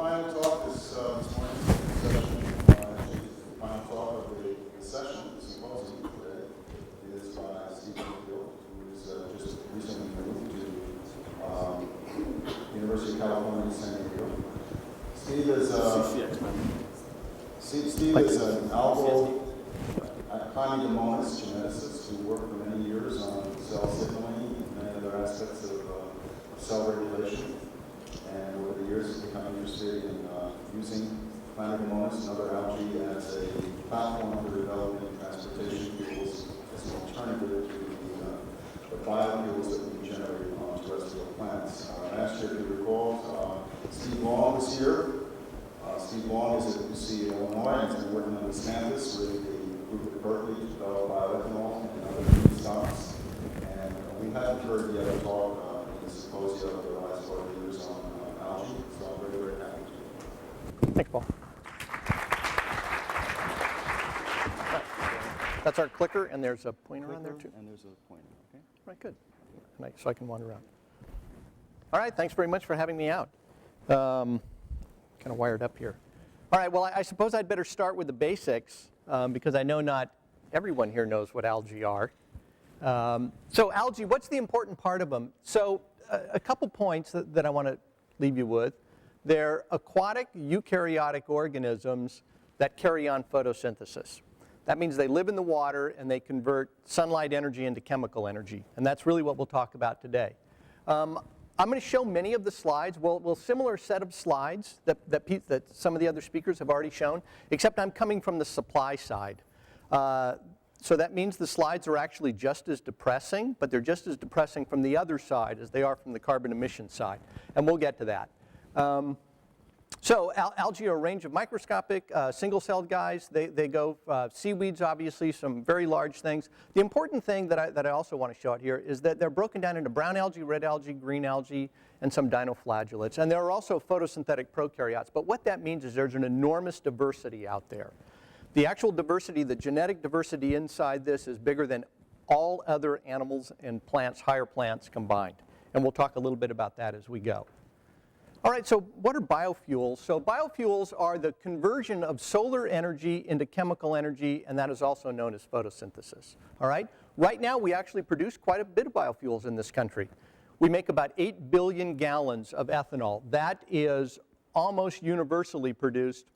final talk this morning, final talk of the session, the Symposium today, is by Steve Mayfield, who is just recently moved to University of California, San Diego. Steve is an algal Limonene geneticist who worked for many years on cell signaling and many other aspects of cell regulation. And over the years, has become interested in using Limonene and other algae as a platform for developing transportation fuels as an alternative to the biofuels that we generate on terrestrial plants. Last year, if you recall, Steve Long was here. Steve Long is at UC Illinois and has been working on this campus with a group at Berkeley to develop bioethanol and other feedstocks. And we haven't heard the other talk in the Symposium over the last 4 years on algae, so I'm very, very happy to. Thanks, Paul. That's our clicker, and there's a pointer on there too. And there's a pointer, okay? Right, good. So I can wander around. All right, thanks very much for having me out. Kind of wired up here. All right, well, I suppose I'd better start with the basics because I know not everyone here knows what algae are. So algae, what's the important part of them? So a couple points that I want to leave you with. They're aquatic eukaryotic organisms that carry on photosynthesis. That means they live in the water and they convert sunlight energy into chemical energy. And that's really what we'll talk about today. I'm going to show many of the slides. Well, similar set of slides that some of the other speakers have already shown, except I'm coming from the supply side. So that means the slides are actually just as depressing, but they're just as depressing from the other side as they are from the carbon emission side. And we'll get to that. So algae are a range of microscopic, single-celled guys. They go seaweeds, obviously, some very large things. The important thing that I also want to show out here is that they're broken down into brown algae, red algae, green algae, and some dinoflagellates. And there are also photosynthetic prokaryotes. But what that means is there's an enormous diversity out there. The actual diversity, the genetic diversity inside this is bigger than all other animals and plants, higher plants combined. And we'll talk a little bit about that as we go. All right, so what are biofuels? So biofuels are the conversion of solar energy into chemical energy, and that is also known as photosynthesis. All right? Right now, we actually produce quite a bit of biofuels in this country. We make about 8 billion gallons of ethanol. That is almost universally produced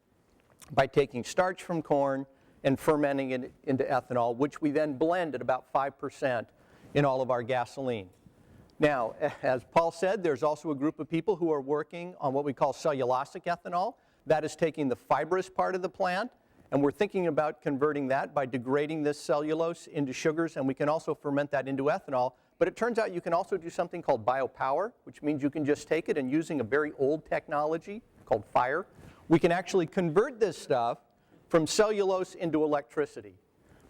by taking starch from corn and fermenting it into ethanol, which we then blend at about 5% in all of our gasoline. Now, as Paul said, there's also a group of people who are working on what we call cellulosic ethanol. That is taking the fibrous part of the plant, and we're thinking about converting that by degrading this cellulose into sugars, and we can also ferment that into ethanol. But it turns out you can also do something called biopower, which means you can just take it and using a very old technology called fire, we can actually convert this stuff from cellulose into electricity.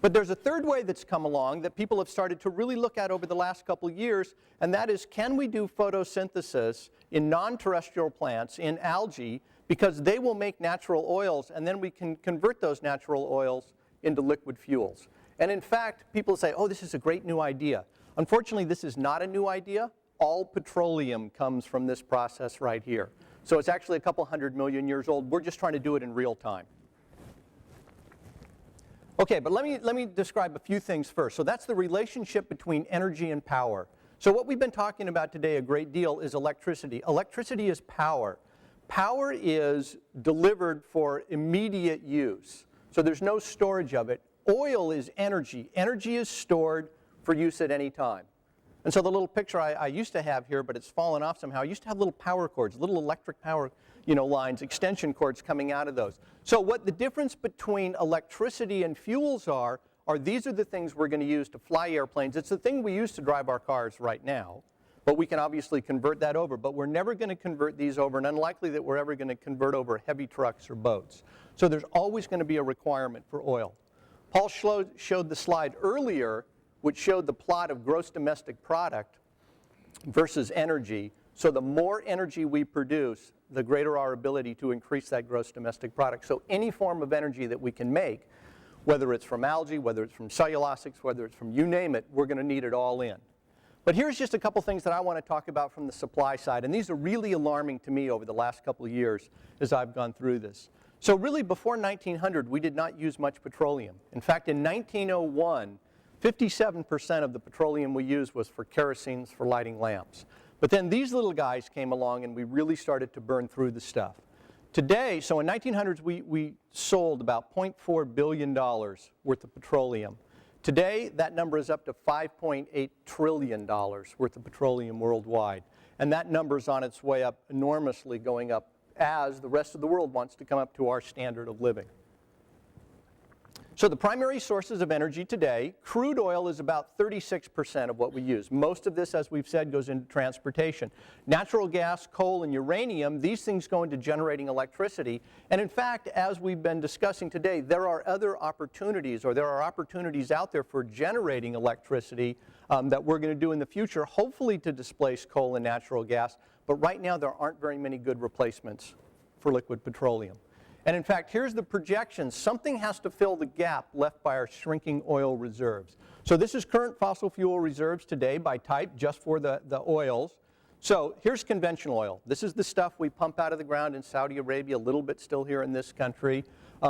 But there's a third way that's come along that people have started to really look at over the last couple of years, and that is, can we do photosynthesis in non-terrestrial plants, in algae, because they will make natural oils, and then we can convert those natural oils into liquid fuels. And in fact, people say, oh, this is a great new idea. Unfortunately, this is not a new idea. All petroleum comes from this process right here. So it's actually a couple 100 million years old. We're just trying to do it in real time. Okay, but let me describe a few things first. So that's the relationship between energy and power. So what we've been talking about today a great deal is electricity. Electricity is power. Power is delivered for immediate use. So there's no storage of it. Oil is energy. Energy is stored for use at any time. And so the little picture I used to have here, but it's fallen off somehow, I used to have little power cords, little electric power lines, extension cords coming out of those. So what the difference between electricity and fuels are these are the things we're going to use to fly airplanes. It's the thing we use to drive our cars right now, but we can obviously convert that over. But we're never going to convert these over, and unlikely that we're ever going to convert over heavy trucks or boats. So there's always going to be a requirement for oil. Paul showed the slide earlier, which showed the plot of gross domestic product versus energy. So the more energy we produce, the greater our ability to increase that gross domestic product. So any form of energy that we can make, whether it's from algae, whether it's from cellulosics, whether it's from you name it, we're going to need it all in. But here's just a couple things that I want to talk about from the supply side, and these are really alarming to me over the last couple of years as I've gone through this. So really before 1900, we did not use much petroleum. In fact, in 1901, 57% of the petroleum we used was for kerosene for lighting lamps. But then these little guys came along and we really started to burn through the stuff. Today, so in 1900s, we sold about $0.4 billion worth of petroleum. Today, that number is up to $5.8 trillion worth of petroleum worldwide. And that number is on its way up enormously, going up as the rest of the world wants to come up to our standard of living. So the primary sources of energy today, crude oil is about 36% of what we use. Most of this, as we've said, goes into transportation. Natural gas, coal, and uranium, these things go into generating electricity. And in fact, as we've been discussing today, there are other opportunities, or there are opportunities out there for generating electricity that we're going to do in the future, hopefully to displace coal and natural gas. But right now, there aren't very many good replacements for liquid petroleum. And in fact, here's the projection. Something has to fill the gap left by our shrinking oil reserves. So this is current fossil fuel reserves today by type, just for the oils. So here's conventional oil. This is the stuff we pump out of the ground in Saudi Arabia, a little bit still here in this country.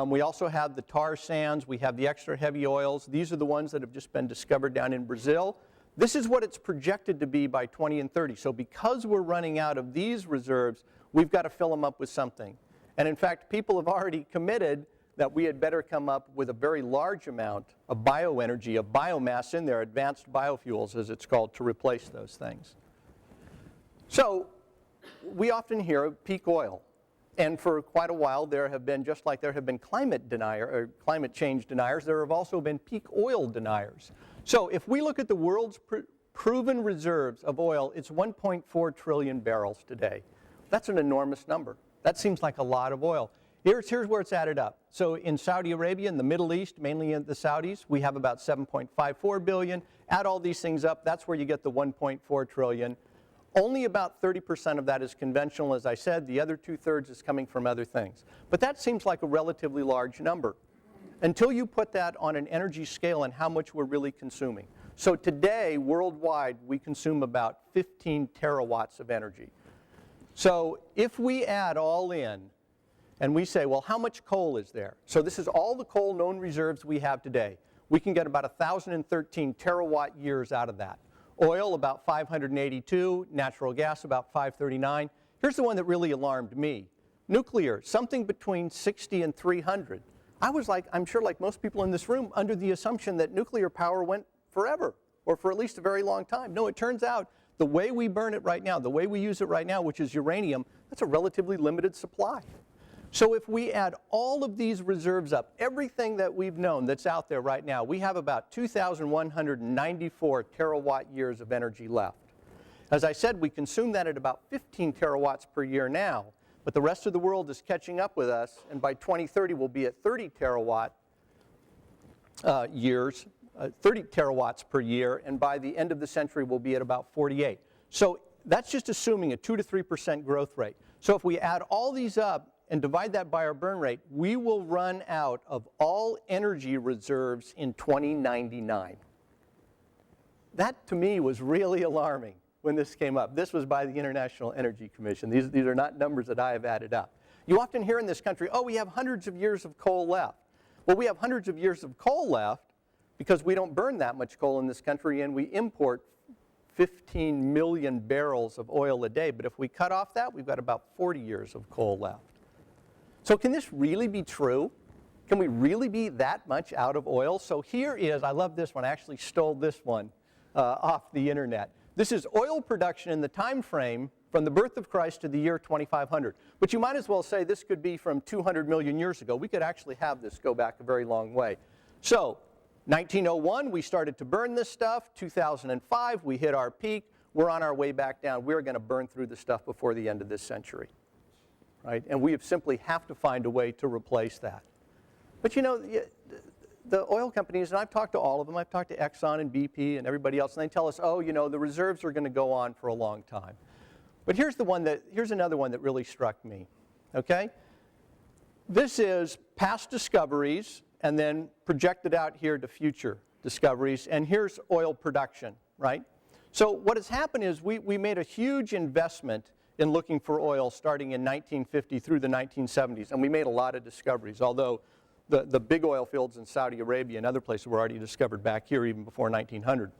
We also have the tar sands. We have the extra heavy oils. These are the ones that have just been discovered down in Brazil. This is what it's projected to be by 20 and 30. So because we're running out of these reserves, we've got to fill them up with something. And in fact, people have already committed that we had better come up with a very large amount of bioenergy, of biomass in there, advanced biofuels as it's called, to replace those things. So we often hear of peak oil. And for quite a while there have been, just like there have been climate change deniers, there have also been peak oil deniers. So if we look at the world's proven reserves of oil, it's 1.4 trillion barrels today. That's an enormous number. That seems like a lot of oil. Here's where it's added up. So in Saudi Arabia, in the Middle East, mainly in the Saudis, we have about 7.54 billion. Add all these things up, that's where you get the 1.4 trillion. Only about 30% of that is conventional, as I said. The other 2/3 is coming from other things. But that seems like a relatively large number until you put that on an energy scale and how much we're really consuming. So today, worldwide, we consume about 15 terawatts of energy. So if we add all in, and we say, well, how much coal is there? So this is all the coal known reserves we have today. We can get about 1,013 terawatt years out of that. Oil, about 582. Natural gas, about 539. Here's the one that really alarmed me. Nuclear, something between 60 and 300. I was like, I'm sure like most people in this room, under the assumption that nuclear power went forever, or for at least a very long time. No, it turns out the way we burn it right now, the way we use it right now, which is uranium, that's a relatively limited supply. So if we add all of these reserves up, everything that we've known that's out there right now, we have about 2,194 terawatt years of energy left. As I said, we consume that at about 15 terawatts per year now, but the rest of the world is catching up with us, and by 2030 we'll be at 30 terawatt years. 30 terawatts per year, and by the end of the century we'll be at about 48. So that's just assuming a 2 to 3% growth rate. So if we add all these up and divide that by our burn rate, we will run out of all energy reserves in 2099. That to me was really alarming when this came up. This was by the International Energy Commission. These are not numbers that I have added up. You often hear in this country, oh, we have hundreds of years of coal left. Well, we have hundreds of years of coal left because we don't burn that much coal in this country, and we import 15 million barrels of oil a day. But if we cut off that, we've got about 40 years of coal left. So can this really be true? Can we really be that much out of oil? So here is, I love this one, I actually stole this one off the internet. This is oil production in the time frame from the birth of Christ to the year 2500. But you might as well say this could be from 200 million years ago. We could actually have this go back a very long way. So 1901, we started to burn this stuff. 2005, we hit our peak. We're on our way back down. We're going to burn through the stuff before the end of this century, right? And we simply have to find a way to replace that. But you know, the oil companies, and I've talked to all of them. I've talked to Exxon and BP and everybody else, and they tell us, oh, you know, the reserves are going to go on for a long time. But here's another one that really struck me, okay? This is past discoveries and then projected out here to future discoveries, and here's oil production, right? So what has happened is we made a huge investment in looking for oil starting in 1950 through the 1970s, and we made a lot of discoveries, although the big oil fields in Saudi Arabia and other places were already discovered back here even before 1900.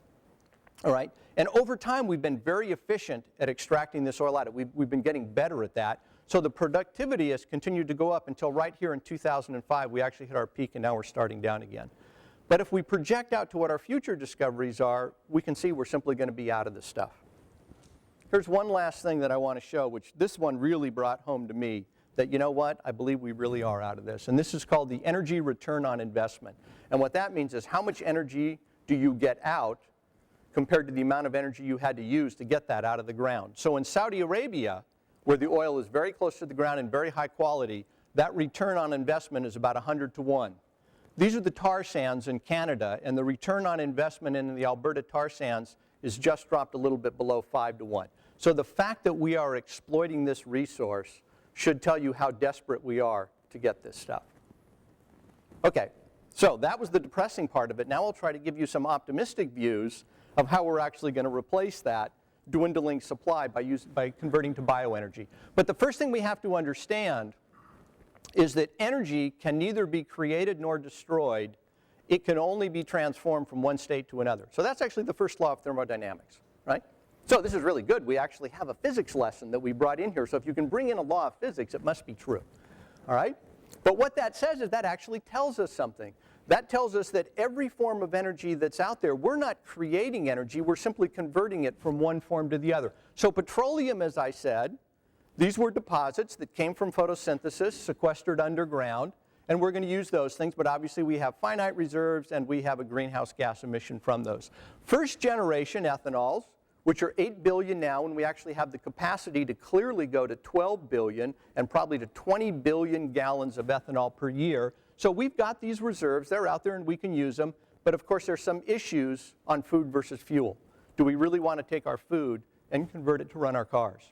All right, and over time we've been very efficient at extracting this oil out. We've been getting better at that. So the productivity has continued to go up until right here in 2005 we actually hit our peak, and now we're starting down again. But if we project out to what our future discoveries are, we can see we're simply going to be out of this stuff. Here's one last thing that I want to show, which this one really brought home to me, that you know what, I believe we really are out of this. And this is called the energy return on investment. And what that means is how much energy do you get out compared to the amount of energy you had to use to get that out of the ground. So in Saudi Arabia, where the oil is very close to the ground and very high quality, that return on investment is about 100 to 1. These are the tar sands in Canada, and the return on investment in the Alberta tar sands is just dropped a little bit below 5 to 1. So the fact that we are exploiting this resource should tell you how desperate we are to get this stuff. Okay, so that was the depressing part of it. Now I'll try to give you some optimistic views of how we're actually going to replace that dwindling supply by converting to bioenergy. But the first thing we have to understand is that energy can neither be created nor destroyed. It can only be transformed from one state to another. So that's actually the first law of thermodynamics, right? So this is really good. We actually have a physics lesson that we brought in here. So if you can bring in a law of physics, it must be true, all right? But what that says is that actually tells us something. That tells us that every form of energy that's out there, we're not creating energy, we're simply converting it from one form to the other. So petroleum, as I said, these were deposits that came from photosynthesis, sequestered underground, and we're going to use those things, but obviously we have finite reserves and we have a greenhouse gas emission from those. First generation ethanols, which are 8 billion now, and we actually have the capacity to clearly go to 12 billion and probably to 20 billion gallons of ethanol per year. So we've got these reserves, they're out there and we can use them, but of course there's some issues on food versus fuel. Do we really want to take our food and convert it to run our cars?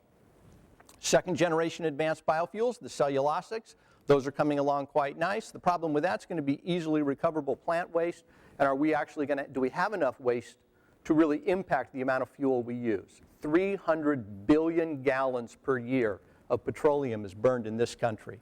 Second generation advanced biofuels, the cellulosics, those are coming along quite nice. The problem with that's going to be easily recoverable plant waste, and are we actually going to, do we have enough waste to really impact the amount of fuel we use? 300 billion gallons per year of petroleum is burned in this country.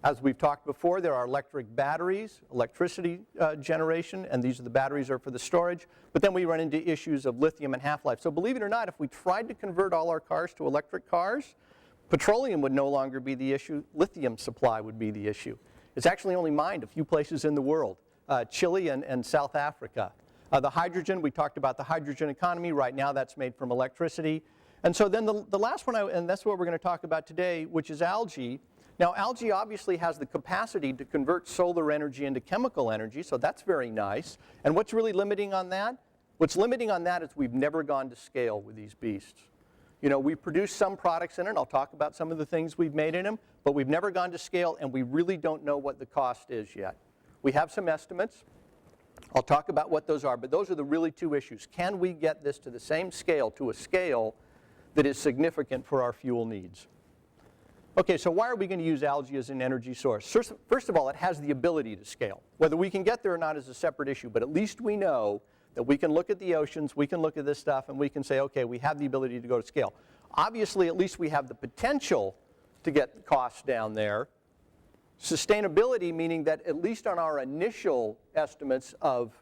As we've talked before, there are electric batteries, electricity generation, and these are the batteries are for the storage. But then we run into issues of lithium and half-life. So believe it or not, if we tried to convert all our cars to electric cars, petroleum would no longer be the issue, lithium supply would be the issue. It's actually only mined a few places in the world, Chile and South Africa. The hydrogen, we talked about the hydrogen economy. Right now that's made from electricity. And so then the last one, and that's what we're going to talk about today, which is algae. Now algae obviously has the capacity to convert solar energy into chemical energy, so that's very nice. And what's really limiting on that? What's limiting on that is we've never gone to scale with these beasts. You know, we produce some products in it, and I'll talk about some of the things we've made in them, but we've never gone to scale, and we really don't know what the cost is yet. We have some estimates. I'll talk about what those are, but those are the really two issues. Can we get this to the same scale, to a scale that is significant for our fuel needs? Okay, so why are we going to use algae as an energy source? First of all, it has the ability to scale. Whether we can get there or not is a separate issue, but at least we know that we can look at the oceans, we can look at this stuff, and we can say, okay, we have the ability to go to scale. Obviously, at least we have the potential to get the costs down there. Sustainability, meaning that at least on our initial estimates of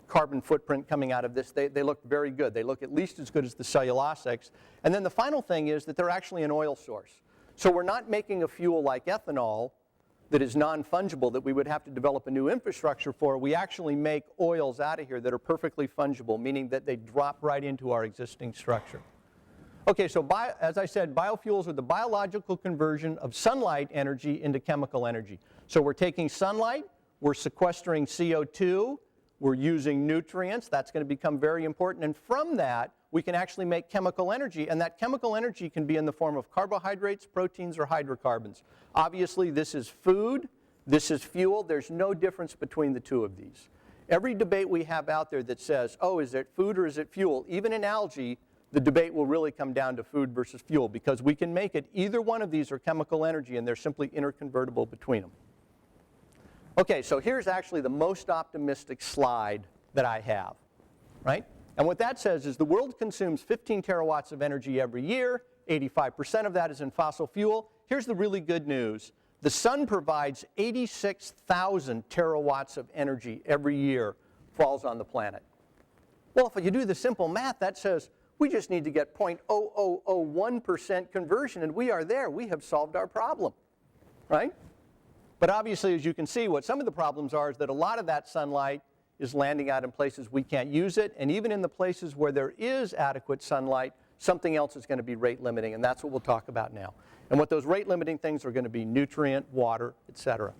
carbon footprint coming out of this, they look very good. They look at least as good as the cellulosics. And then the final thing is that they're actually an oil source. So we're not making a fuel like ethanol that is non-fungible that we would have to develop a new infrastructure for. We actually make oils out of here that are perfectly fungible, meaning that they drop right into our existing structure. Okay, so as I said, biofuels are the biological conversion of sunlight energy into chemical energy. So we're taking sunlight, we're sequestering CO2, we're using nutrients. That's going to become very important. And from that, we can actually make chemical energy. And that chemical energy can be in the form of carbohydrates, proteins, or hydrocarbons. Obviously, this is food. This is fuel. There's no difference between the two of these. Every debate we have out there that says, oh, is it food or is it fuel? Even in algae, the debate will really come down to food versus fuel because we can make it either one of these are chemical energy and they're simply interconvertible between them. Okay, so here's actually the most optimistic slide that I have, right? And what that says is the world consumes 15 terawatts of energy every year. 85% of that is in fossil fuel. Here's the really good news. The sun provides 86,000 terawatts of energy every year falls on the planet. Well, if you do the simple math, that says we just need to get 0.0001% conversion, and we are there. We have solved our problem, right? But obviously, as you can see, what some of the problems are is that a lot of that sunlight is landing out in places we can't use it, and even in the places where there is adequate sunlight, something else is going to be rate limiting, and that's what we'll talk about now. And what those rate limiting things are going to be: nutrient, water, etc.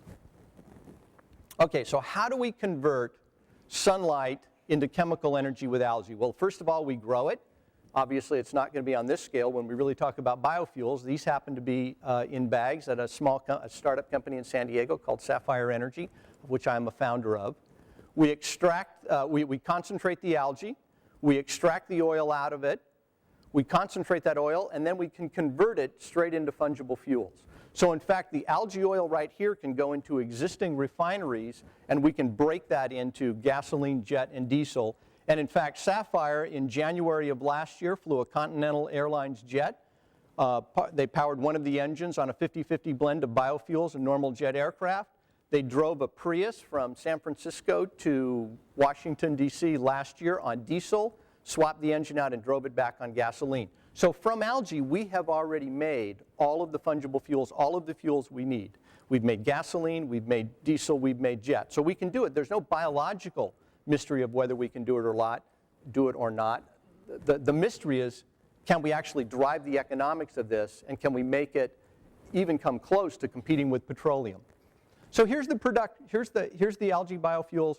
Okay, so how do we convert sunlight into chemical energy with algae? Well, first of all, we grow it. Obviously, it's not going to be on this scale. When we really talk about biofuels, these happen to be in bags at a startup company in San Diego called Sapphire Energy, of which I'm a founder of. We extract, we concentrate the algae, we extract the oil out of it, we concentrate that oil, and then we can convert it straight into fungible fuels. So in fact, the algae oil right here can go into existing refineries, and we can break that into gasoline, jet, and diesel. And in fact, Sapphire, in January of last year, flew a Continental Airlines jet. They powered one of the engines on a 50-50 blend of biofuels and normal jet aircraft. They drove a Prius from San Francisco to Washington, D.C. last year on diesel, swapped the engine out, and drove it back on gasoline. So from algae, we have already made all of the fungible fuels, all of the fuels we need. We've made gasoline, we've made diesel, we've made jet. So we can do it. There's no biological mystery of whether we can do it or not. The mystery is, can we actually drive the economics of this, and can we make it even come close to competing with petroleum? So here's the algae biofuels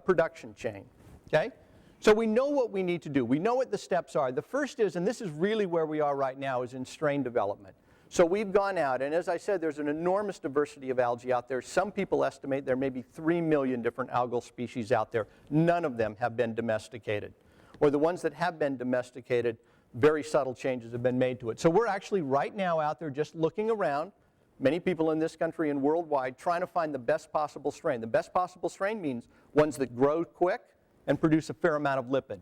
production chain. Okay? So we know what we need to do. We know what the steps are. The first is, and this is really where we are right now, is in strain development. So we've gone out, and as I said, there's an enormous diversity of algae out there. Some people estimate there may be 3 million different algal species out there. None of them have been domesticated. Or the ones that have been domesticated, very subtle changes have been made to it. So we're actually right now out there just looking around, many people in this country and worldwide, trying to find the best possible strain. The best possible strain means ones that grow quick and produce a fair amount of lipid.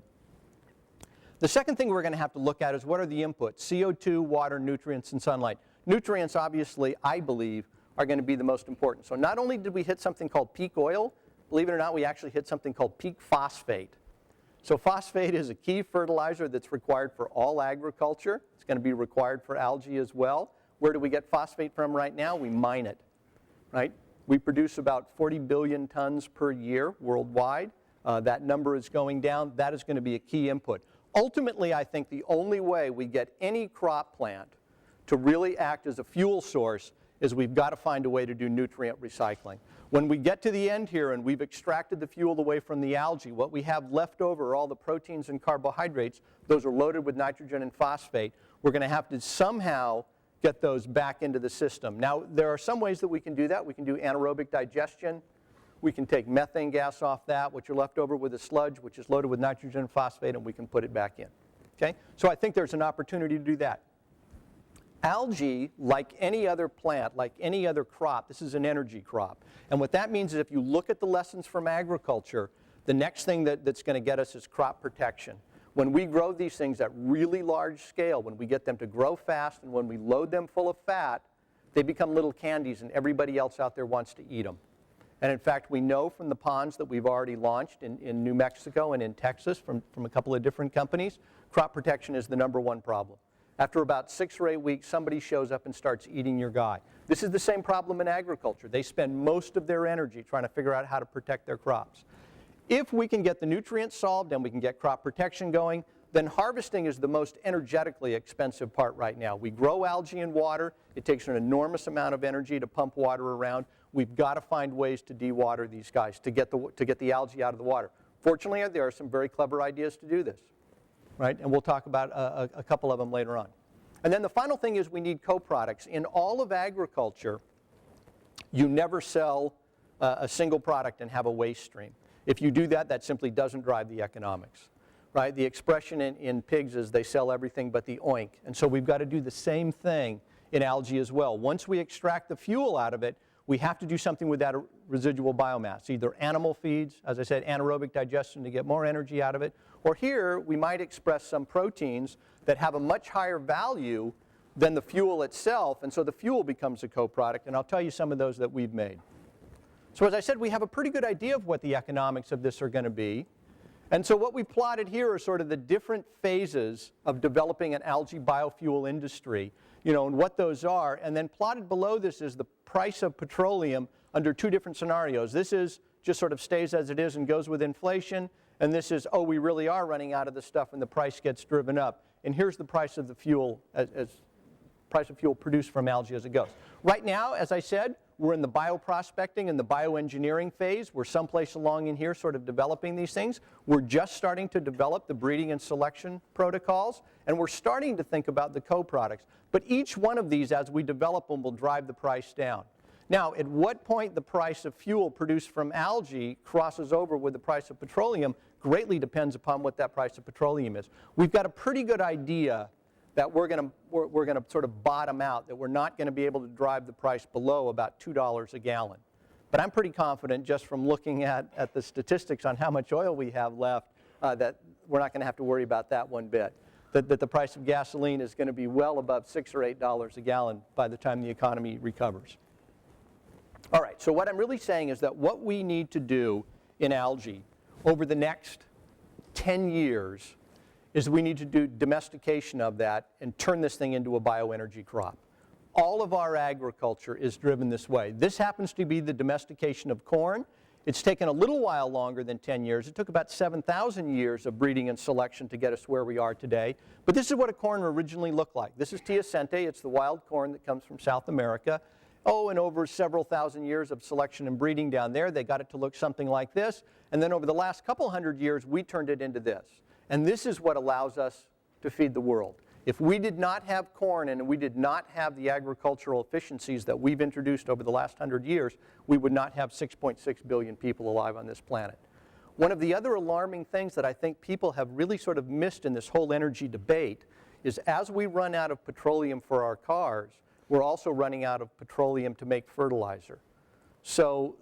The second thing we're going to have to look at is what are the inputs: CO2, water, nutrients, and sunlight. Nutrients, obviously, I believe, are going to be the most important. So not only did we hit something called peak oil, believe it or not, we actually hit something called peak phosphate. So phosphate is a key fertilizer that's required for all agriculture. It's going to be required for algae as well. Where do we get phosphate from right now? We mine it, right? We produce about 40 billion tons per year worldwide. That number is going down. That is going to be a key input. Ultimately, I think the only way we get any crop plant to really act as a fuel source is we've got to find a way to do nutrient recycling. When we get to the end here and we've extracted the fuel away from the algae, what we have left over are all the proteins and carbohydrates. Those are loaded with nitrogen and phosphate. We're going to have to somehow get those back into the system. Now, there are some ways that we can do that. We can do anaerobic digestion. We can take methane gas off that, which are left over with a sludge, which is loaded with nitrogen and phosphate, and we can put it back in. Okay? So I think there's an opportunity to do that. Algae, like any other plant, like any other crop, this is an energy crop. And what that means is if you look at the lessons from agriculture, the next thing that's going to get us is crop protection. When we grow these things at really large scale, when we get them to grow fast and when we load them full of fat, they become little candies and everybody else out there wants to eat them. And in fact, we know from the ponds that we've already launched in New Mexico and in Texas from a couple of different companies, crop protection is the #1 problem. After about 6 or 8 weeks, somebody shows up and starts eating your guy. This is the same problem in agriculture. They spend most of their energy trying to figure out how to protect their crops. If we can get the nutrients solved and we can get crop protection going, then harvesting is the most energetically expensive part right now. We grow algae in water. It takes an enormous amount of energy to pump water around. We've got to find ways to dewater these guys, to get the algae out of the water. Fortunately, there are some very clever ideas to do this, right? And we'll talk about a couple of them later on. And then the final thing is we need co-products. In all of agriculture, you never sell a single product and have a waste stream. If you do that, that simply doesn't drive the economics, right? The expression in pigs is they sell everything but the oink. And so we've got to do the same thing in algae as well. Once we extract the fuel out of it, we have to do something with that residual biomass, either animal feeds, as I said, anaerobic digestion to get more energy out of it, or here we might express some proteins that have a much higher value than the fuel itself, and so the fuel becomes a co-product, and I'll tell you some of those that we've made. So as I said, we have a pretty good idea of what the economics of this are going to be. And so what we plotted here are sort of the different phases of developing an algae biofuel industry, and what those are. And then plotted below this is the price of petroleum under two different scenarios. This is just sort of stays as it is and goes with inflation. And this is, oh, we really are running out of the stuff and the price gets driven up. And here's the price of the fuel price of fuel produced from algae as it goes. Right now, as I said, we're in the bioprospecting and the bioengineering phase. We're someplace along in here sort of developing these things. We're just starting to develop the breeding and selection protocols, and we're starting to think about the co-products. But each one of these, as we develop them, will drive the price down. Now, at what point the price of fuel produced from algae crosses over with the price of petroleum greatly depends upon what that price of petroleum is. We've got a pretty good idea that we're going to sort of bottom out, that we're not going to be able to drive the price below about $2 a gallon. But I'm pretty confident just from looking at the statistics on how much oil we have left that we're not going to have to worry about that one bit. That the price of gasoline is going to be well above $6 or $8 a gallon by the time the economy recovers. All right, so what I'm really saying is that what we need to do in algae over the next 10 years is we need to do domestication of that and turn this thing into a bioenergy crop. All of our agriculture is driven this way. This happens to be the domestication of corn. It's taken a little while longer than 10 years. It took about 7,000 years of breeding and selection to get us where we are today. But this is what a corn originally looked like. This is teosinte. It's the wild corn that comes from South America. Oh, and over several thousand years of selection and breeding down there, they got it to look something like this. And then over the last couple hundred years, we turned it into this. And this is what allows us to feed the world. If we did not have corn and we did not have the agricultural efficiencies that we've introduced over the last 100 years, we would not have 6.6 billion people alive on this planet. One of the other alarming things that I think people have really sort of missed in this whole energy debate is as we run out of petroleum for our cars, we're also running out of petroleum to make fertilizer. So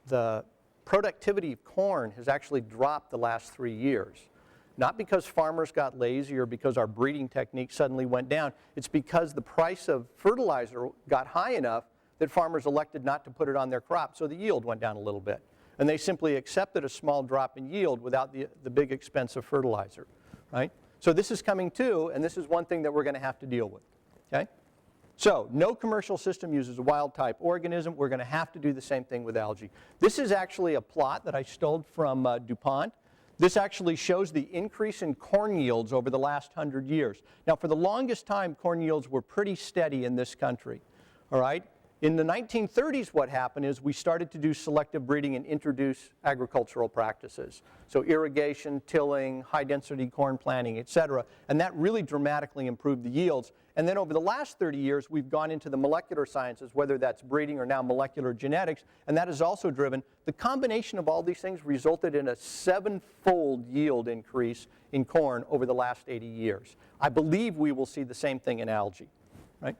the productivity of corn has actually dropped the last 3 years. Not because farmers got lazy or because our breeding technique suddenly went down. It's because the price of fertilizer got high enough that farmers elected not to put it on their crop, so the yield went down a little bit. And they simply accepted a small drop in yield without the big expense of fertilizer, right? So this is coming too, and this is one thing that we're going to have to deal with, okay? So no commercial system uses a wild-type organism. We're going to have to do the same thing with algae. This is actually a plot that I stole from DuPont. This actually shows the increase in corn yields over the last 100 years. Now, for the longest time, corn yields were pretty steady in this country, all right? In the 1930s, what happened is we started to do selective breeding and introduce agricultural practices. So irrigation, tilling, high-density corn planting, et cetera, and that really dramatically improved the yields. And then over the last 30 years, we've gone into the molecular sciences, whether that's breeding or now molecular genetics, and that has also driven. The combination of all these things resulted in a 7-fold yield increase in corn over the last 80 years. I believe we will see the same thing in algae, right?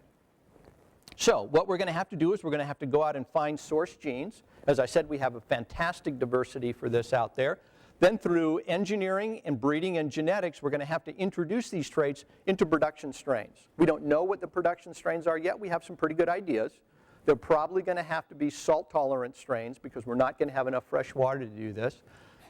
So what we're going to have to do is we're going to have to go out and find source genes. As I said, we have a fantastic diversity for this out there. Then through engineering and breeding and genetics, we're going to have to introduce these traits into production strains. We don't know what the production strains are yet. We have some pretty good ideas. They're probably going to have to be salt-tolerant strains because we're not going to have enough fresh water to do this.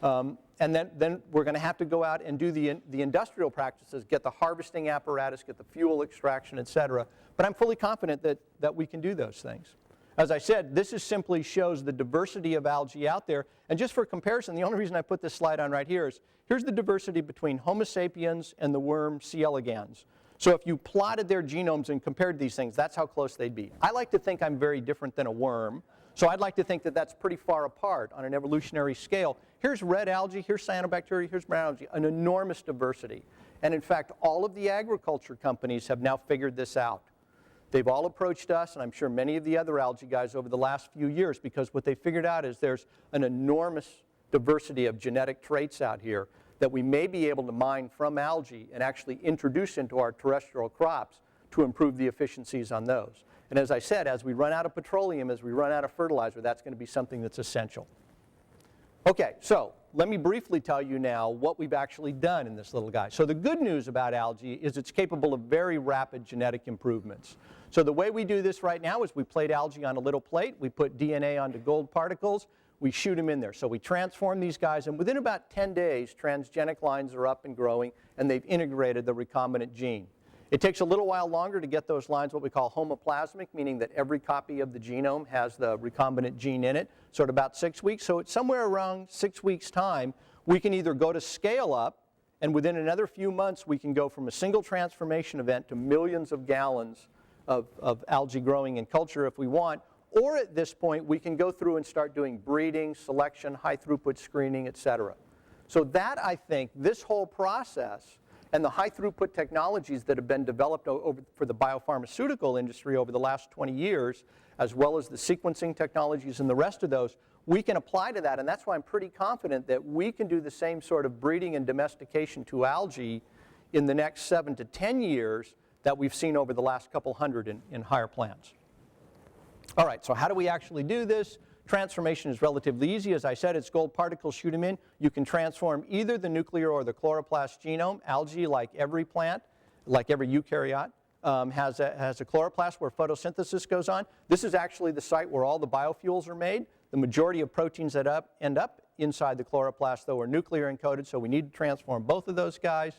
And then we're going to have to go out and do the industrial practices, get the harvesting apparatus, get the fuel extraction, et cetera. But I'm fully confident that we can do those things. As I said, this is simply shows the diversity of algae out there. And just for comparison, the only reason I put this slide on right here is, here's the diversity between Homo sapiens and the worm C. elegans. So if you plotted their genomes and compared these things, that's how close they'd be. I like to think I'm very different than a worm. So I'd like to think that that's pretty far apart on an evolutionary scale. Here's red algae, here's cyanobacteria, here's brown algae, an enormous diversity. And in fact, all of the agriculture companies have now figured this out. They've all approached us, and I'm sure many of the other algae guys over the last few years, because what they figured out is there's an enormous diversity of genetic traits out here that we may be able to mine from algae and actually introduce into our terrestrial crops to improve the efficiencies on those. And as I said, as we run out of petroleum, as we run out of fertilizer, that's going to be something that's essential. Okay, so let me briefly tell you now what we've actually done in this little guy. So the good news about algae is it's capable of very rapid genetic improvements. So the way we do this right now is we plate algae on a little plate, we put DNA onto gold particles, we shoot them in there. So we transform these guys, and within about 10 days, transgenic lines are up and growing, and they've integrated the recombinant gene. It takes a little while longer to get those lines what we call homoplasmic, meaning that every copy of the genome has the recombinant gene in it, so at about 6 weeks. So it's somewhere around 6 weeks' time, we can either go to scale up, and within another few months, we can go from a single transformation event to millions of gallons of algae growing in culture if we want, or at this point, we can go through and start doing breeding, selection, high throughput screening, et cetera. So that, I think, this whole process and the high throughput technologies that have been developed for the biopharmaceutical industry over the last 20 years, as well as the sequencing technologies and the rest of those, we can apply to that. And that's why I'm pretty confident that we can do the same sort of breeding and domestication to algae in the next 7 to 10 years that we've seen over the last couple hundred in higher plants. All right, so how do we actually do this? Transformation is relatively easy. As I said, it's gold particles, shoot them in. You can transform either the nuclear or the chloroplast genome. Algae, like every plant, like every eukaryote, has a chloroplast where photosynthesis goes on. This is actually the site where all the biofuels are made. The majority of proteins that end up inside the chloroplast, though, are nuclear encoded, so we need to transform both of those guys.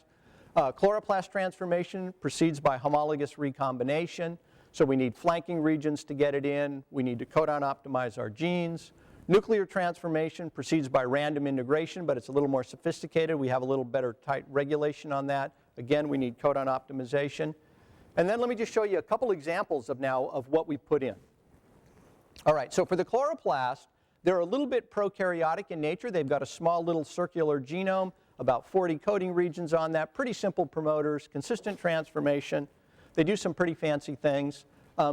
Chloroplast transformation proceeds by homologous recombination. So we need flanking regions to get it in. We need to codon optimize our genes. Nuclear transformation proceeds by random integration, but it's a little more sophisticated. We have a little better tight regulation on that. Again, we need codon optimization. And then let me just show you a couple examples of what we put in. All right, so for the chloroplast, they're a little bit prokaryotic in nature. They've got a small little circular genome, about 40 coding regions on that, pretty simple promoters, consistent transformation. They do some pretty fancy things.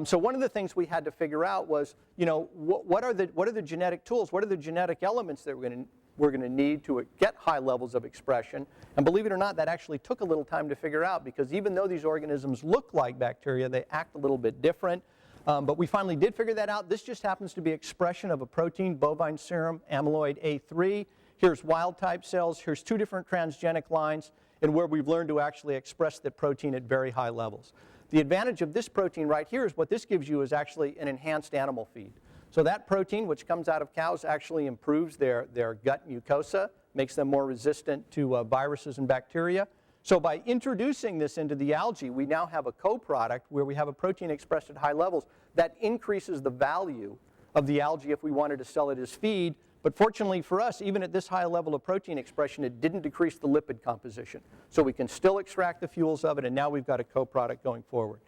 So one of the things we had to figure out was, what are the genetic tools? What are the genetic elements that we're going to need to get high levels of expression? And believe it or not, that actually took a little time to figure out, because even though these organisms look like bacteria, they act a little bit different. But we finally did figure that out. This just happens to be expression of a protein, bovine serum amyloid A3. Here's wild type cells. Here's 2 different transgenic lines, and where we've learned to actually express that protein at very high levels. The advantage of this protein right here is what this gives you is actually an enhanced animal feed. So that protein, which comes out of cows, actually improves their gut mucosa, makes them more resistant to viruses and bacteria. So by introducing this into the algae, we now have a co-product where we have a protein expressed at high levels that increases the value of the algae if we wanted to sell it as feed. But fortunately for us, even at this high level of protein expression, it didn't decrease the lipid composition. So we can still extract the fuels of it, and now we've got a co-product going forward.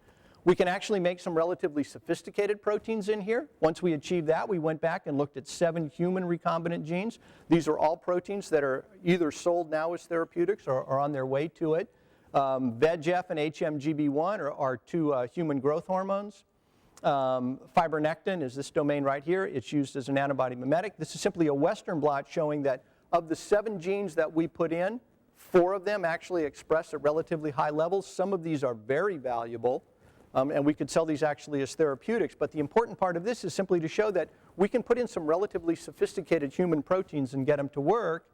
We can actually make some relatively sophisticated proteins in here. Once we achieved that, we went back and looked at 7 human recombinant genes. These are all proteins that are either sold now as therapeutics or are on their way to it. VEGF and HMGB1 are 2 human growth hormones. Fibronectin is this domain right here. It's used as an antibody mimetic. This is simply a Western blot showing that of the 7 genes that we put in, 4 of them actually express at relatively high levels. Some of these are very valuable, and we could sell these actually as therapeutics. But the important part of this is simply to show that we can put in some relatively sophisticated human proteins and get them to work.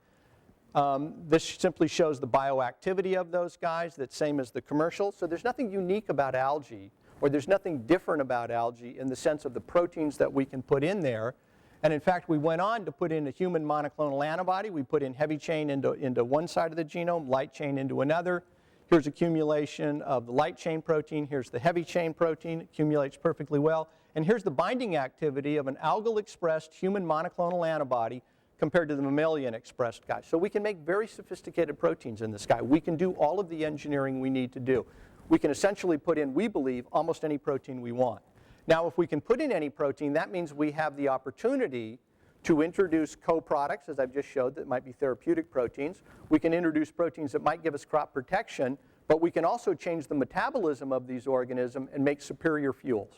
This simply shows the bioactivity of those guys, that's same as the commercial. So there's nothing unique about algae, or there's nothing different about algae in the sense of the proteins that we can put in there. And in fact, we went on to put in a human monoclonal antibody. We put in heavy chain into one side of the genome, light chain into another. Here's accumulation of the light chain protein. Here's the heavy chain protein. It accumulates perfectly well. And here's the binding activity of an algal-expressed human monoclonal antibody compared to the mammalian-expressed guy. So we can make very sophisticated proteins in this guy. We can do all of the engineering we need to do. We can essentially put in, we believe, almost any protein we want. Now, if we can put in any protein, that means we have the opportunity to introduce co-products, as I've just showed, that might be therapeutic proteins. We can introduce proteins that might give us crop protection, but we can also change the metabolism of these organisms and make superior fuels.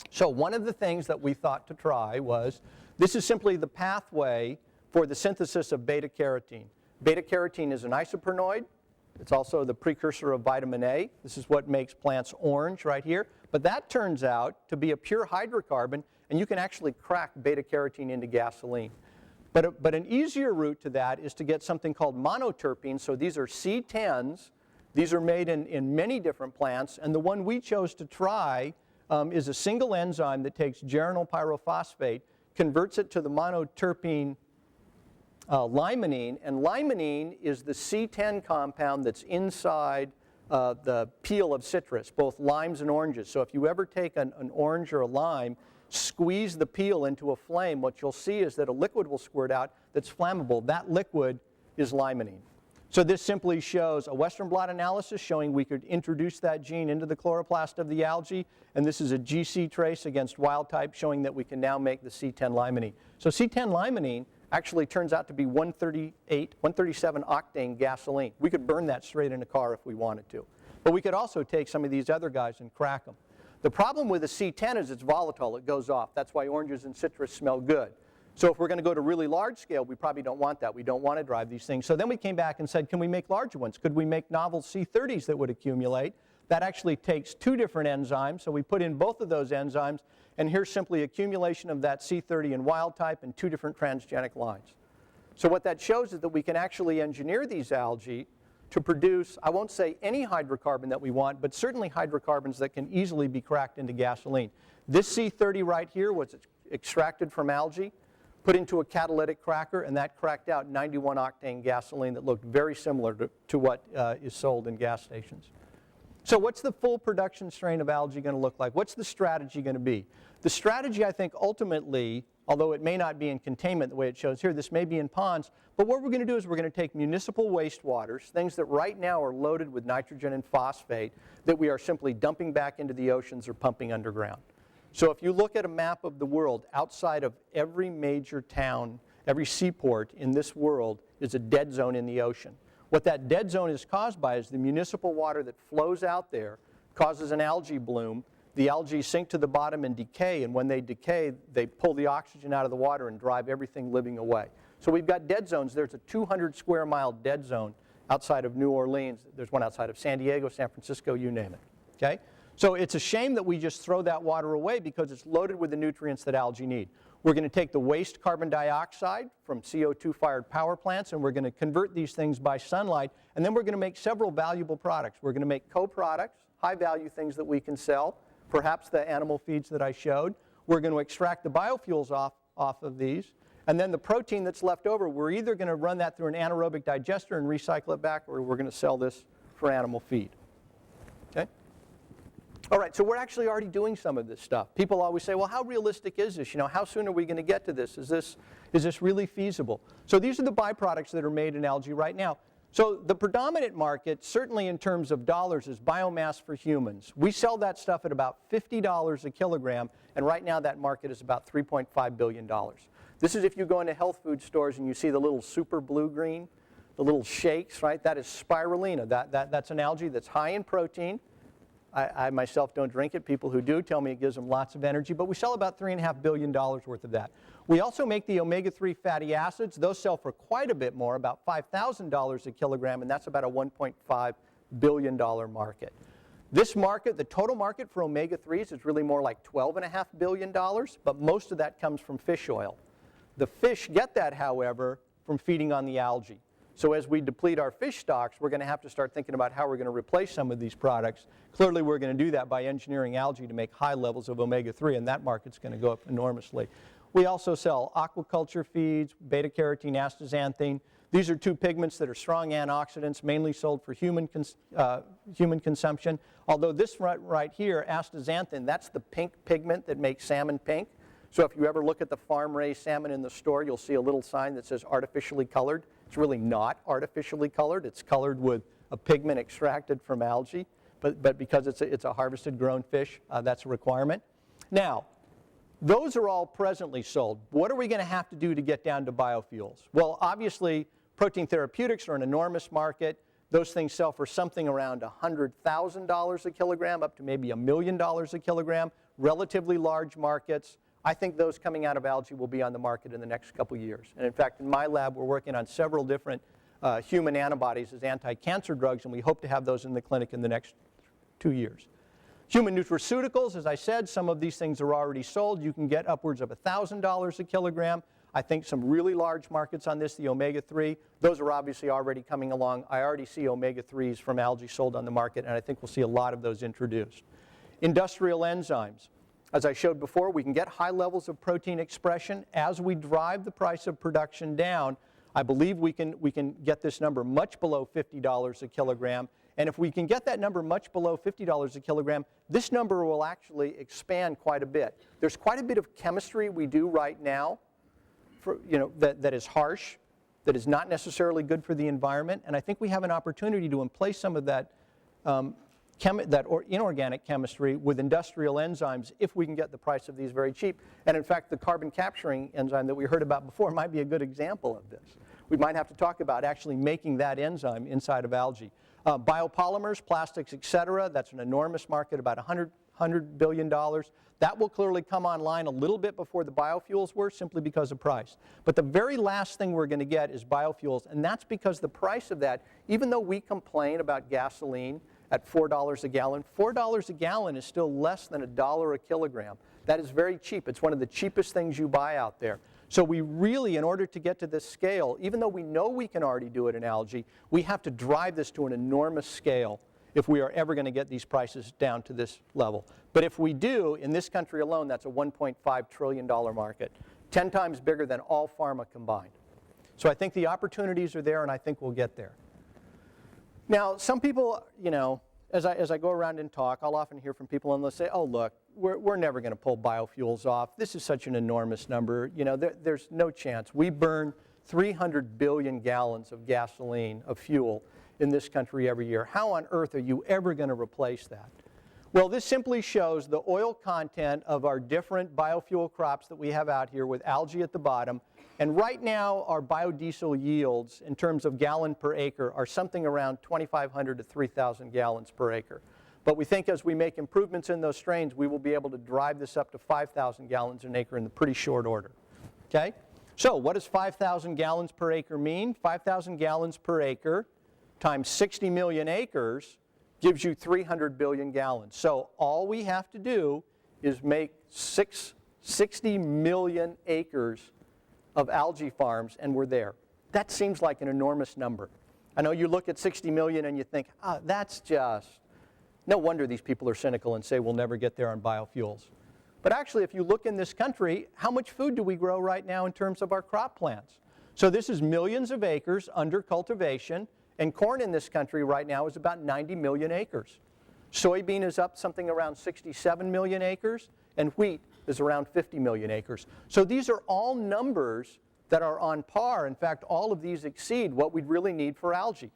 So one of the things that we thought to try was, this is simply the pathway for the synthesis of beta-carotene. Beta-carotene is an isoprenoid. It's also the precursor of vitamin A. This is what makes plants orange right here. But that turns out to be a pure hydrocarbon, and you can actually crack beta-carotene into gasoline. But an easier route to that is to get something called monoterpenes. So these are C10s. These are made in many different plants. And the one we chose to try is a single enzyme that takes geranyl pyrophosphate, converts it to the monoterpene limonene. And limonene is the C10 compound that's inside the peel of citrus, both limes and oranges. So if you ever take an orange or a lime, squeeze the peel into a flame, what you'll see is that a liquid will squirt out that's flammable. That liquid is limonene. So this simply shows a Western blot analysis showing we could introduce that gene into the chloroplast of the algae, and this is a GC trace against wild type showing that we can now make the C10 limonene. So C10 limonene actually turns out to be 137 octane gasoline. We could burn that straight in a car if we wanted to. But we could also take some of these other guys and crack them. The problem with the C10 is it's volatile. It goes off. That's why oranges and citrus smell good. So if we're going to go to really large scale, we probably don't want that. We don't want to drive these things. So then we came back and said, can we make larger ones? Could we make novel C30s that would accumulate? That actually takes two different enzymes. So we put in both of those enzymes. And here's simply accumulation of that C30 in wild type and two different transgenic lines. So what that shows is that we can actually engineer these algae to produce, I won't say any hydrocarbon that we want, but certainly hydrocarbons that can easily be cracked into gasoline. This C30 right here was extracted from algae, put into a catalytic cracker, and that cracked out 91 octane gasoline that looked very similar to what is sold in gas stations. So what's the full production strain of algae going to look like? What's the strategy going to be? The strategy, I think, ultimately, although it may not be in containment the way it shows here, this may be in ponds, but what we're going to do is we're going to take municipal wastewaters, things that right now are loaded with nitrogen and phosphate, that we are simply dumping back into the oceans or pumping underground. So if you look at a map of the world, outside of every major town, every seaport in this world is a dead zone in the ocean. What that dead zone is caused by is the municipal water that flows out there causes an algae bloom. The algae sink to the bottom and decay, and when they decay, they pull the oxygen out of the water and drive everything living away. So we've got dead zones. There's a 200 square mile dead zone outside of New Orleans. There's one outside of San Diego, San Francisco, you name it. Okay? So it's a shame that we just throw that water away because it's loaded with the nutrients that algae need. We're going to take the waste carbon dioxide from CO2-fired power plants, and we're going to convert these things by sunlight, and then we're going to make several valuable products. We're going to make co-products, high-value things that we can sell, perhaps the animal feeds that I showed. We're going to extract the biofuels off of these, and then the protein that's left over, we're either going to run that through an anaerobic digester and recycle it back, or we're going to sell this for animal feed. Okay? All right, so we're actually already doing some of this stuff. People always say, well, how realistic is this? You know, how soon are we going to get to this? Is this really feasible? So these are the byproducts that are made in algae right now. So the predominant market, certainly in terms of dollars, is biomass for humans. We sell that stuff at about $50 a kilogram, and right now that market is about $3.5 billion. This is if you go into health food stores and you see the little super blue-green, the little shakes, right? That is spirulina. That's an algae that's high in protein. I myself don't drink it. People who do tell me it gives them lots of energy, but we sell about $3.5 billion worth of that. We also make the omega-3 fatty acids. Those sell for quite a bit more, about $5,000 a kilogram, and that's about a $1.5 billion market. This market, the total market for omega-3s is really more like $12.5 billion, but most of that comes from fish oil. The fish get that, however, from feeding on the algae. So as we deplete our fish stocks, we're going to have to start thinking about how we're going to replace some of these products. Clearly, we're going to do that by engineering algae to make high levels of omega-3, and that market's going to go up enormously. We also sell aquaculture feeds, beta-carotene, astaxanthin. These are two pigments that are strong antioxidants, mainly sold for human consumption. Although this right here, astaxanthin, that's the pink pigment that makes salmon pink. So if you ever look at the farm-raised salmon in the store, you'll see a little sign that says artificially colored. It's really not artificially colored. It's colored with a pigment extracted from algae. But because it's a harvested grown fish, that's a requirement. Now, those are all presently sold. What are we going to have to do to get down to biofuels? Well, obviously, protein therapeutics are an enormous market. Those things sell for something around $100,000 a kilogram, up to maybe $1 million a kilogram. Relatively large markets. I think those coming out of algae will be on the market in the next couple years. And in fact, in my lab, we're working on several different human antibodies as anti-cancer drugs, and we hope to have those in the clinic in the next 2 years. Human nutraceuticals, as I said, some of these things are already sold. You can get upwards of $1,000 a kilogram. I think some really large markets on this, the omega-3, those are obviously already coming along. I already see omega-3s from algae sold on the market, and I think we'll see a lot of those introduced. Industrial enzymes. As I showed before, we can get high levels of protein expression. As we drive the price of production down, I believe we can get this number much below $50 a kilogram. And if we can get that number much below $50 a kilogram, this number will actually expand quite a bit. There's quite a bit of chemistry we do right now that is harsh, that is not necessarily good for the environment. And I think we have an opportunity to emplace some of that inorganic chemistry with industrial enzymes if we can get the price of these very cheap. And in fact, the carbon capturing enzyme that we heard about before might be a good example of this. We might have to talk about actually making that enzyme inside of algae. Biopolymers, plastics, etc., that's an enormous market, about $100 billion. That will clearly come online a little bit before the biofuels were, simply because of price. But the very last thing we're going to get is biofuels, and that's because the price of that, even though we complain about gasoline at $4 a gallon, $4 a gallon is still less than $1 a kilogram. That is very cheap. It's one of the cheapest things you buy out there. So we really, in order to get to this scale, even though we know we can already do it in algae, we have to drive this to an enormous scale if we are ever going to get these prices down to this level. But if we do, in this country alone, that's a $1.5 trillion market, 10 times bigger than all pharma combined. So I think the opportunities are there, and I think we'll get there. Now, some people, as I go around and talk, I'll often hear from people and they'll say, oh, look, we're never going to pull biofuels off. This is such an enormous number. There's no chance. We burn 300 billion gallons of gasoline, of fuel, in this country every year. How on earth are you ever going to replace that? Well, this simply shows the oil content of our different biofuel crops that we have out here with algae at the bottom. And right now, our biodiesel yields, in terms of gallon per acre, are something around 2,500 to 3,000 gallons per acre. But we think as we make improvements in those strains, we will be able to drive this up to 5,000 gallons an acre in the pretty short order. Okay? So what does 5,000 gallons per acre mean? 5,000 gallons per acre times 60 million acres gives you 300 billion gallons. So all we have to do is make 60 million acres of algae farms, and we're there. That seems like an enormous number. I know you look at 60 million and you think, that's just, no wonder these people are cynical and say we'll never get there on biofuels. But actually, if you look in this country, how much food do we grow right now in terms of our crop plants? So this is millions of acres under cultivation, and corn in this country right now is about 90 million acres. Soybean is up something around 67 million acres, and wheat is around 50 million acres. So these are all numbers that are on par. In fact, all of these exceed what we'd really need for algae.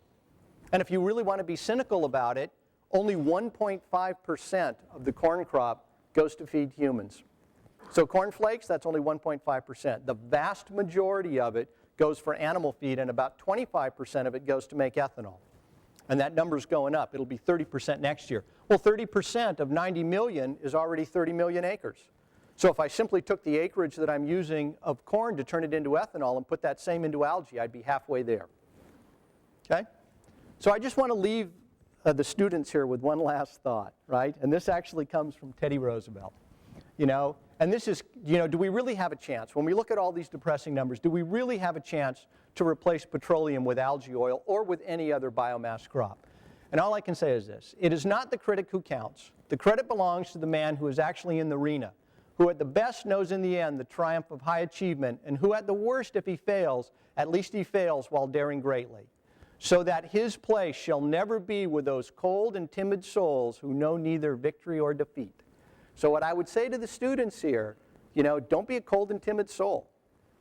And if you really want to be cynical about it, only 1.5% of the corn crop goes to feed humans. So corn flakes, that's only 1.5%. The vast majority of it goes for animal feed, and about 25% of it goes to make ethanol. And that number's going up. It'll be 30% next year. Well, 30% of 90 million is already 30 million acres. So if I simply took the acreage that I'm using of corn to turn it into ethanol and put that same into algae, I'd be halfway there. Okay? So I just want to leave the students here with one last thought, right? And this actually comes from Teddy Roosevelt. And this is, do we really have a chance? When we look at all these depressing numbers, do we really have a chance to replace petroleum with algae oil or with any other biomass crop? And all I can say is this: it is not the critic who counts. The credit belongs to the man who is actually in the arena, who at the best knows in the end the triumph of high achievement, and who at the worst, if he fails, at least he fails while daring greatly, so that his place shall never be with those cold and timid souls who know neither victory or defeat. So what I would say to the students here, don't be a cold and timid soul.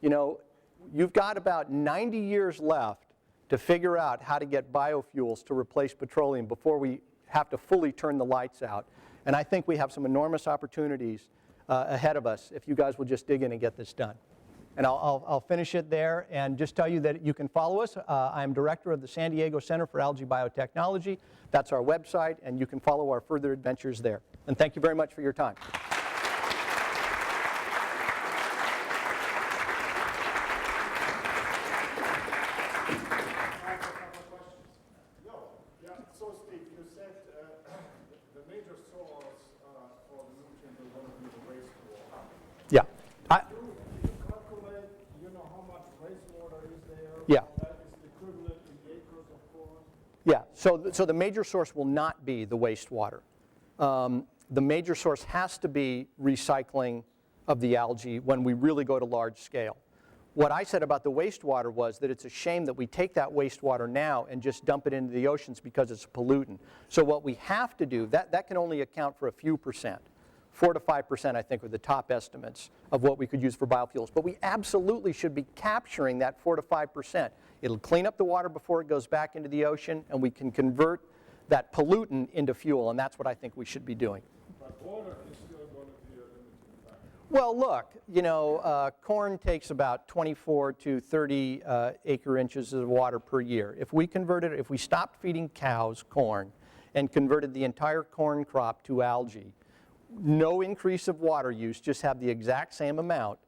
You've got about 90 years left to figure out how to get biofuels to replace petroleum before we have to fully turn the lights out. And I think we have some enormous opportunities ahead of us if you guys will just dig in and get this done. And I'll finish it there and just tell you that you can follow us. I'm director of the San Diego Center for Algae Biotechnology. That's our website, and you can follow our further adventures there. And thank you very much for your time. So Steve, you said the major source So the major source will not be the wastewater. The major source has to be recycling of the algae when we really go to large scale. What I said about the wastewater was that it's a shame that we take that wastewater now and just dump it into the oceans because it's a pollutant. So what we have to do, that can only account for a few percent. 4 to 5%, I think, are the top estimates of what we could use for biofuels. But we absolutely should be capturing that 4 to 5%. It'll clean up the water before it goes back into the ocean, and we can convert that pollutant into fuel, and that's what I think we should be doing. But water is still going to be a limiting factor. Well, look, you know, corn takes about 24 to 30 acre inches of water per year. If we converted, if we stopped feeding cows corn and converted the entire corn crop to algae, no increase of water use, just have the exact same amount,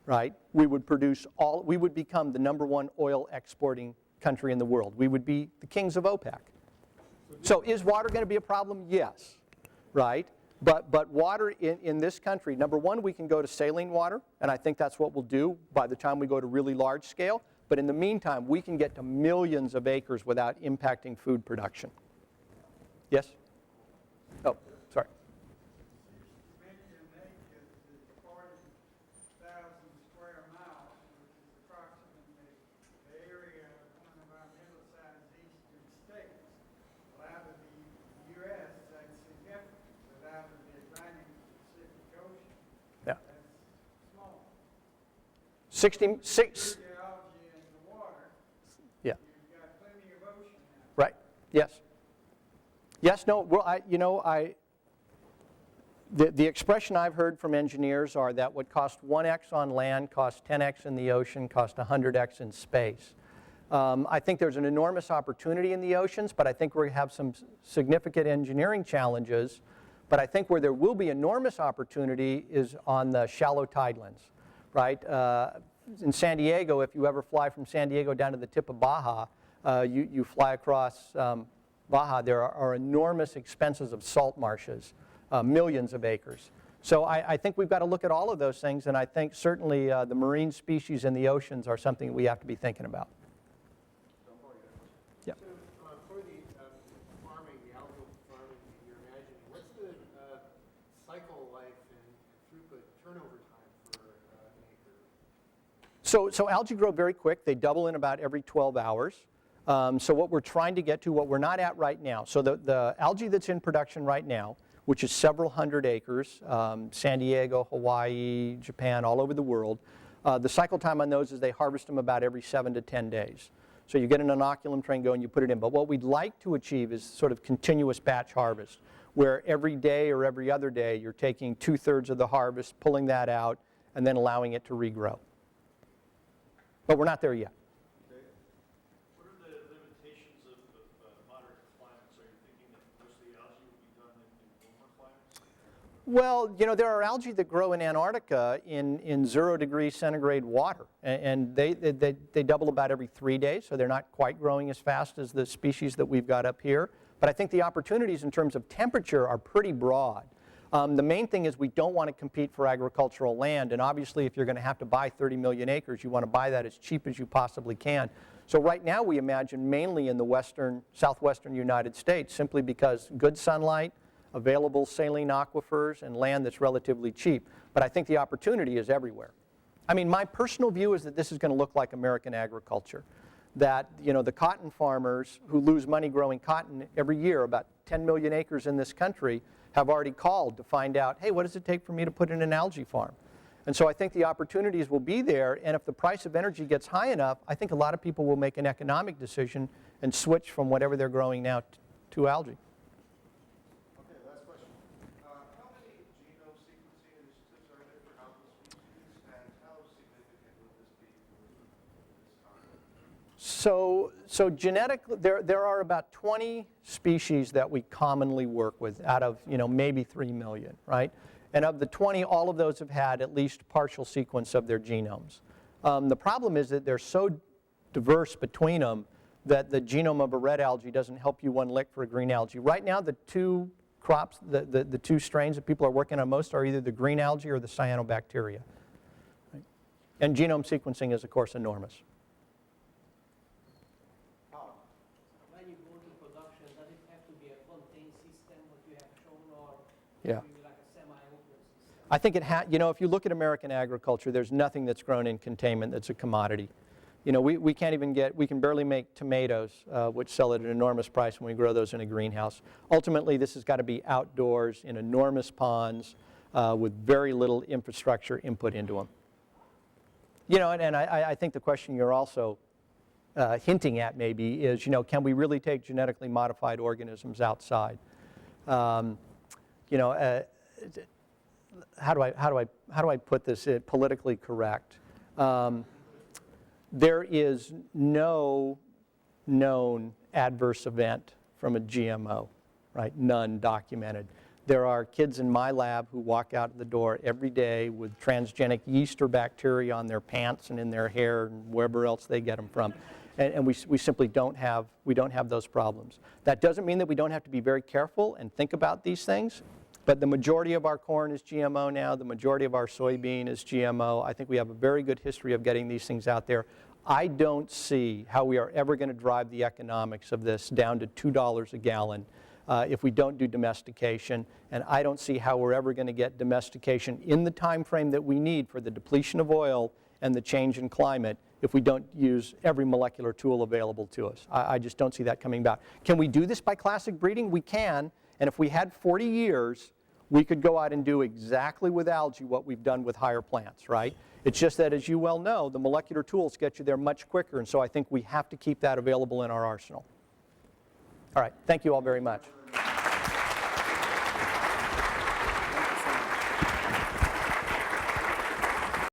right? We would produce all, we would become the #1 oil exporting country in the world. We would be the kings of OPEC. So is water going to be a problem? Yes, right? But water in this country, #1, we can go to saline water, and I think that's what we'll do by the time we go to really large scale. But in the meantime, we can get to millions of acres without impacting food production. Yes? Oh, sorry. You mentioned acres is 40,000 square miles, which is approximately the area of one of our middle-sized eastern states. Well, out of the U.S., that's significant, but out of the Atlantic Pacific Ocean, Yeah. that's small. 66. Pure algae in the water, Yeah. you've got plenty of ocean out Right. Yes. Yes. No. Well, the expression I've heard from engineers are that what cost 1x on land costs 10x in the ocean, costs 100x in space. I think there's an enormous opportunity in the oceans, but I think we have some significant engineering challenges. But I think where there will be enormous opportunity is on the shallow tidelands, right? In San Diego, if you ever fly from San Diego down to the tip of Baja, you fly across Baja, there are enormous expenses of salt marshes, millions of acres. So I think we've got to look at all of those things, and I think certainly the marine species in the oceans are something we have to be thinking about. Yeah. So for the farming, the algal farming that you're imagining, what's the cycle life and throughput turnover time for an acre? So algae grow very quick. They double in about every 12 hours. So what we're trying to get to, what we're not at right now, so the algae that's in production right now, which is several hundred acres, San Diego, Hawaii, Japan, all over the world, the cycle time on those is they harvest them about every 7 to 10 days. So you get an inoculum train going, you put it in. But what we'd like to achieve is sort of continuous batch harvest, where every day or every other day you're taking 2/3 of the harvest, pulling that out, and then allowing it to regrow. But we're not there yet. What are the limitations of moderate climates? Are you thinking that most of the algae will be done in warmer climates? Well, you know, there are algae that grow in Antarctica in 0 degrees centigrade water, and they double about every 3 days, so they're not quite growing as fast as the species that we've got up here. But I think the opportunities in terms of temperature are pretty broad. The main thing is we don't want to compete for agricultural land, and obviously if you're going to have to buy 30 million acres, you want to buy that as cheap as you possibly can. So right now we imagine mainly in the southwestern United States, simply because good sunlight, available saline aquifers, and land that's relatively cheap. But I think the opportunity is everywhere. I mean, my personal view is that this is going to look like American agriculture. That, you know, the cotton farmers who lose money growing cotton every year, about 10 million acres in this country, have already called to find out, hey, what does it take for me to put in an algae farm? And so I think the opportunities will be there, and if the price of energy gets high enough, I think a lot of people will make an economic decision and switch from whatever they're growing now to algae. Okay, last question. How many genome sequencing initiatives are there for algal species, and how significant will this be for this time? So genetically, there are about 20 species that we commonly work with out of, you know, maybe 3 million, right? And of the 20, all of those have had at least partial sequence of their genomes. The problem is that they're so diverse between them that the genome of a red algae doesn't help you one lick for a green algae. Right now, the two crops, the two strains that people are working on most are either the green algae or the cyanobacteria. Right? And genome sequencing is, of course, enormous. When you go to production, Yeah. Maybe like a semi-open system. I think if you look at American agriculture, there's nothing that's grown in containment that's a commodity. We can't even we can barely make tomatoes, which sell at an enormous price when we grow those in a greenhouse. Ultimately, this has got to be outdoors in enormous ponds with very little infrastructure input into them. And I think the question you're also hinting at maybe is, can we really take genetically modified organisms outside? How do I put this politically correct? There is no known adverse event from a GMO, right? None documented. There are kids in my lab who walk out the door every day with transgenic yeast or bacteria on their pants and in their hair and wherever else they get them from. And we simply don't have those problems. That doesn't mean that we don't have to be very careful and think about these things, but the majority of our corn is GMO now. The majority of our soybean is GMO. I think we have a very good history of getting these things out there. I don't see how we are ever going to drive the economics of this down to $2 a gallon if we don't do domestication, and I don't see how we're ever going to get domestication in the time frame that we need for the depletion of oil and the change in climate if we don't use every molecular tool available to us. I just don't see that coming about. Can we do this by classic breeding? We can, and if we had 40 years, we could go out and do exactly with algae what we've done with higher plants, right? It's just that, as you well know, the molecular tools get you there much quicker, and so I think we have to keep that available in our arsenal. All right, thank you all very much.